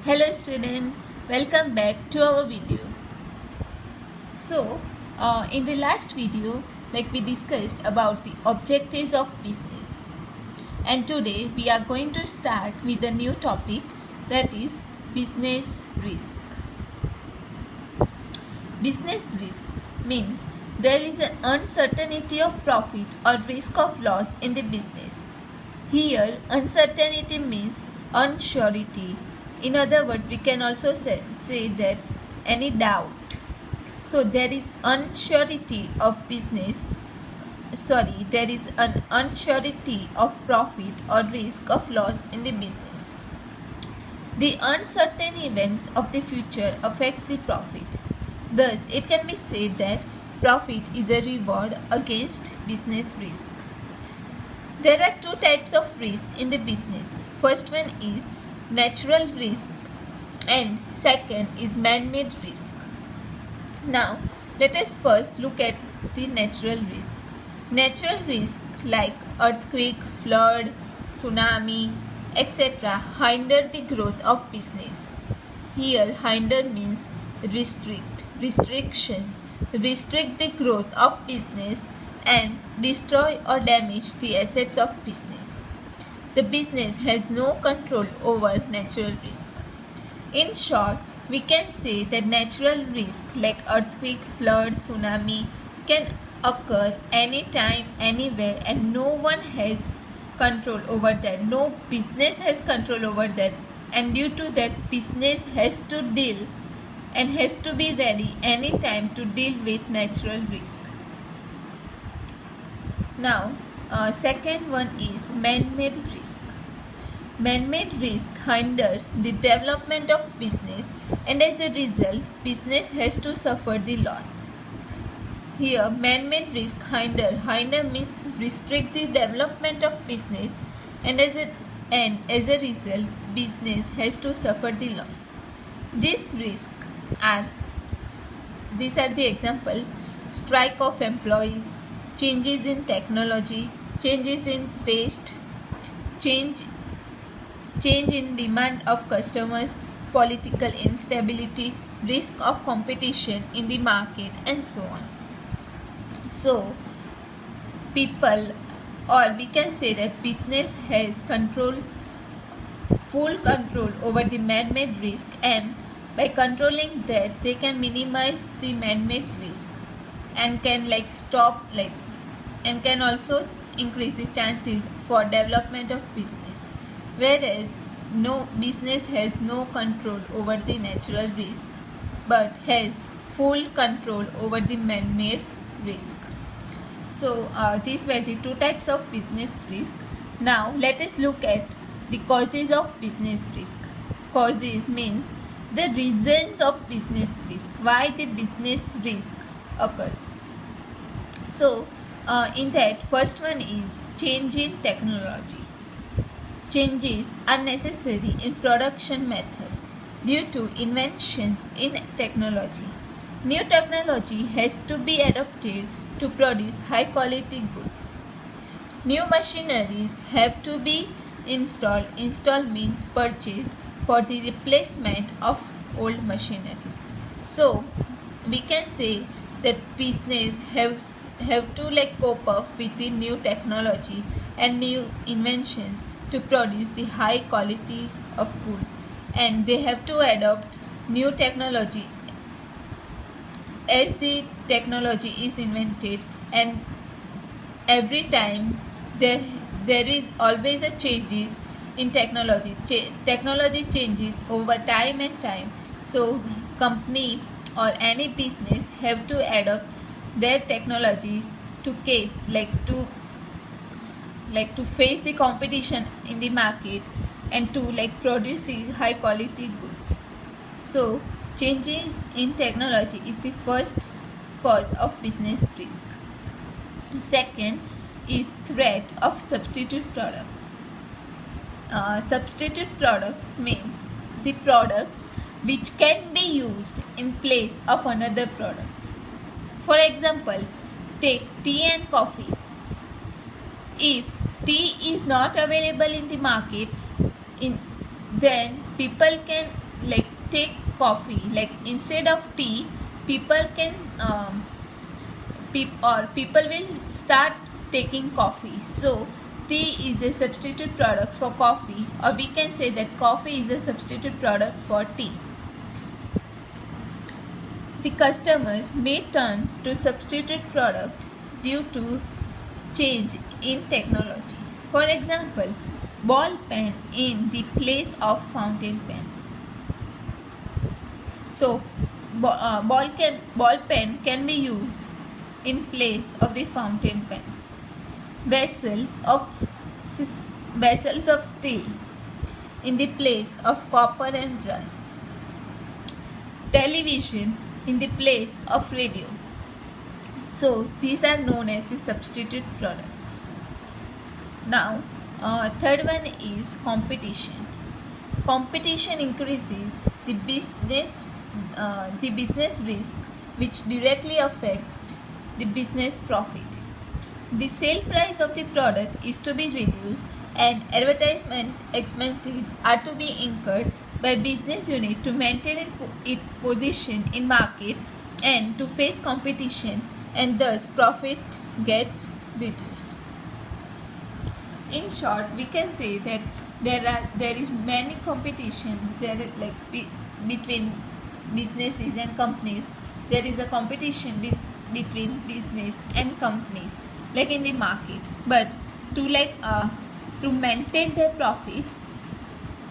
Hello students, welcome back to our video. So, in the last video, we discussed about the objectives of business, and today we are going to start with a new topic, that is business risk. Business risk means there is an uncertainty of profit or risk of loss in the business. Here, uncertainty means unsurety. In other words, we can also say that any doubt. So there is unsurety of business. There is an unsurety of profit or risk of loss in the business. The uncertain events of the future affects the profit. Thus, it can be said that profit is a reward against business risk. There are two types of risk in the business. First one is natural risk and second is man-made risk. Now, let us first look at the natural risk. Natural risk like earthquake, flood, tsunami, etc. hinder the growth of business. Here, hinder means restrict, restrictions, restrict the growth of business and destroy or damage the assets of business. The business has no control over natural risk. In short, we can say that natural risk like earthquake, flood, tsunami can occur anytime, anywhere, and no one has control over that. No business has control over that, and due to that, business has to deal and has to be ready anytime to deal with natural risk. Now, second one is man-made risk. Man-made risk hinder the development of business, and as a result, business has to suffer the loss. Here, man-made risk hinder means restrict the development of business, and as a result, business has to suffer the loss. These are the examples: strike of employees, changes in technology, changes in taste, change in demand of customers, political instability, risk of competition in the market, and so on. So, people, or we can say that business has full control over the man-made risk, and by controlling that, they can minimize the man-made risk and can and can also increase the chances for development of business. Whereas no business has no control over the natural risk but has full control over the man-made risk. So these were the two types of business risk. Now let us look at the causes of business risk. Causes means the reasons of business risk, why the business risk occurs. So in that, first one is change in technology. Changes are necessary in production method due to inventions in technology. New technology has to be adopted to produce high quality goods. New machineries have to be installed. Install means purchased for the replacement of old machineries. So we can say that business have to cope up with the new technology and new inventions to produce the high quality of goods, and they have to adopt new technology as the technology is invented, and every time there is always a changes in technology. Technology changes over time and time, so company or any business have to adopt their technology to to face the competition in the market and to produce the high quality goods. So changes in technology is the first cause of business risk. Second is threat of substitute products. Substitute products means the products which can be used in place of another products. For example, take tea and coffee. If tea is not available in the market, then people can like take coffee, like instead of tea, people can people will start taking coffee. So tea is a substitute product for coffee, or we can say that coffee is a substitute product for tea. The customers may turn to substitute product due to change in technology. For example, ball pen in the place of fountain pen. So, ball pen can be used in place of the fountain pen. Vessels of steel in the place of copper and brass. Television in the place of radio. So these are known as the substitute products. Now, third one is competition. Competition increases the business risk, which directly affect the business profit. The sale price of the product is to be reduced, and advertisement expenses are to be incurred by business unit to maintain its position in market and to face competition, and thus profit gets reduced. In short, we can say that there is many competition between businesses and companies. There is a competition between business and companies like in the market, but to maintain their profit,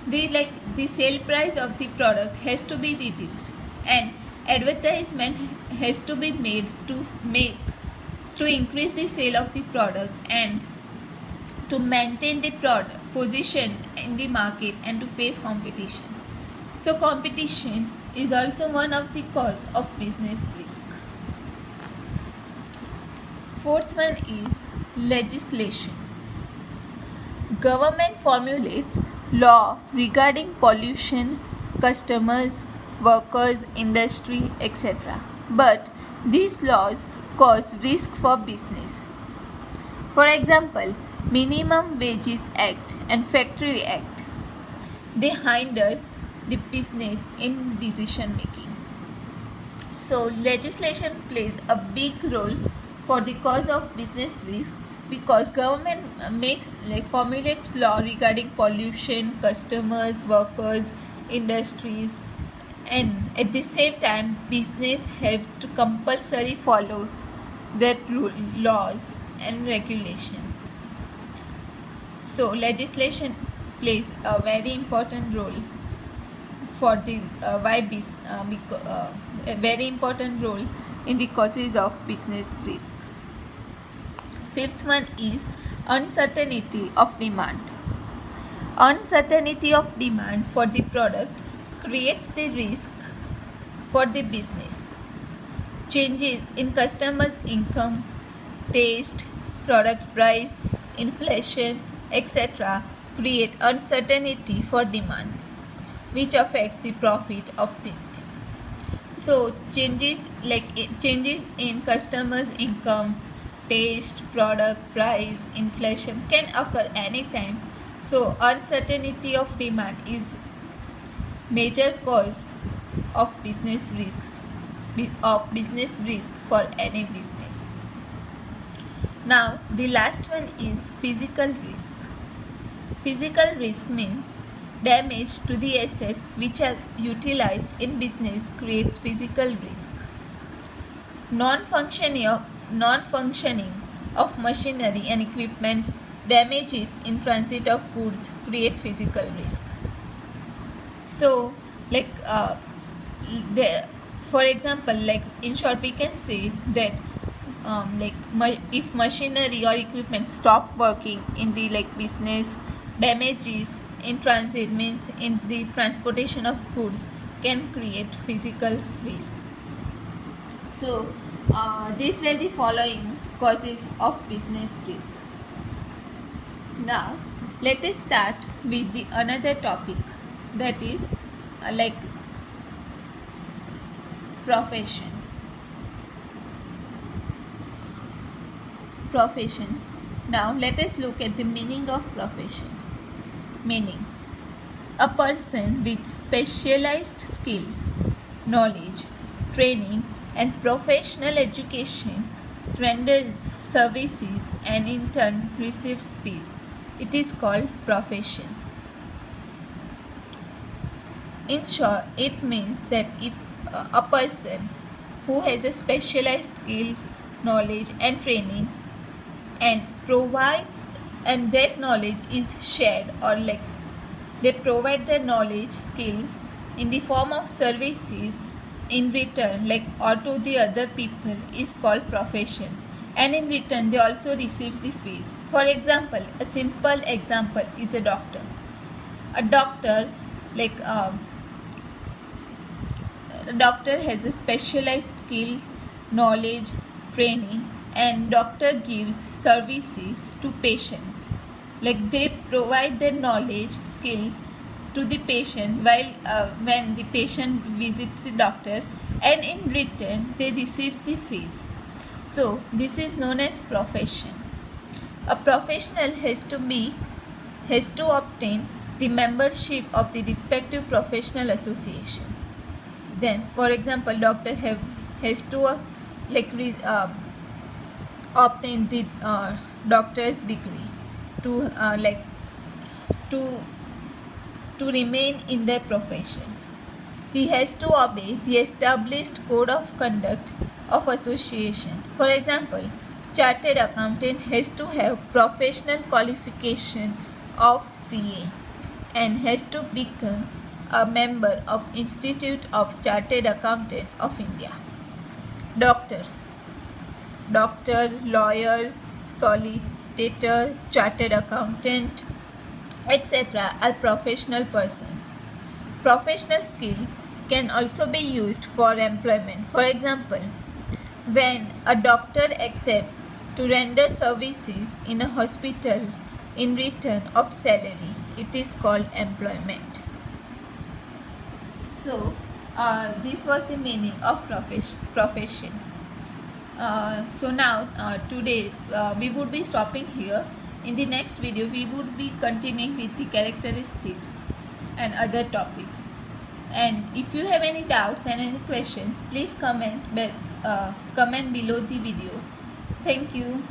the sale price of the product has to be reduced, and advertisement has to be made to increase the sale of the product and to maintain the product position in the market and to face competition. So competition is also one of the cause of business risk. Fourth one is legislation. Government formulates law regarding pollution, customers, workers, industry, etc. But these laws cause risk for business. For example, Minimum Wages Act and Factory Act, they hinder the business in decision making. So legislation plays a big role for the cause of business risk, because government formulates law regarding pollution, customers, workers, industries, and at the same time business have to compulsory follow that laws and regulations. So legislation plays a very important role for the a very important role in the causes of business risk. Fifth one is uncertainty of demand. Uncertainty of demand for the product creates the risk for the business. Changes in customers' income, taste, product price, inflation, etc. create uncertainty for demand, which affects the profit of business. So changes in customers' income, taste, product price, inflation can occur anytime. So uncertainty of demand is major cause of business risk for any business. Now the last one is physical risk. Physical risk means damage to the assets which are utilized in business creates physical risk. Non-functioning of machinery and equipments, damages in transit of goods create physical risk. So for example, in short, we can say that if machinery or equipment stop working in the business, damages in transit means in the transportation of goods can create physical risk. So these were the following causes of business risk. Now let us start with the another topic, that is profession. Now let us look at the meaning of profession. Meaning: a person with specialized skill, knowledge, training, and professional education renders services and in turn receives fees. It is called profession. In short, it means that if a person who has a specialized skills, knowledge, and training and provides, and that knowledge is shared, or like they provide their knowledge, skills in the form of services in return, like or to the other people, is called profession. And in return they also receives the fees. For example, a simple example is a doctor. A doctor, like a doctor has a specialized skill, knowledge, training, and doctor gives services to patients, like they provide their knowledge, skills to the patient while when the patient visits the doctor, and in return they receive the fees. So this is known as profession. A professional has to obtain the membership of the respective professional association. Then, for example, doctor has to obtain the doctor's degree to to remain in their profession. He has to obey the established code of conduct of association. For example, chartered accountant has to have professional qualification of CA and has to become a member of Institute of Chartered Accountant of India. Doctor, lawyer, solicitor, chartered accountant, etc. are professional persons. Professional skills can also be used for employment. For example, when a doctor accepts to render services in a hospital in return of salary, it is called employment. So, this was the meaning of profession. So now, today we would be stopping here. In the next video, we would be continuing with the characteristics and other topics. And if you have any doubts and any questions, please comment below the video. Thank you.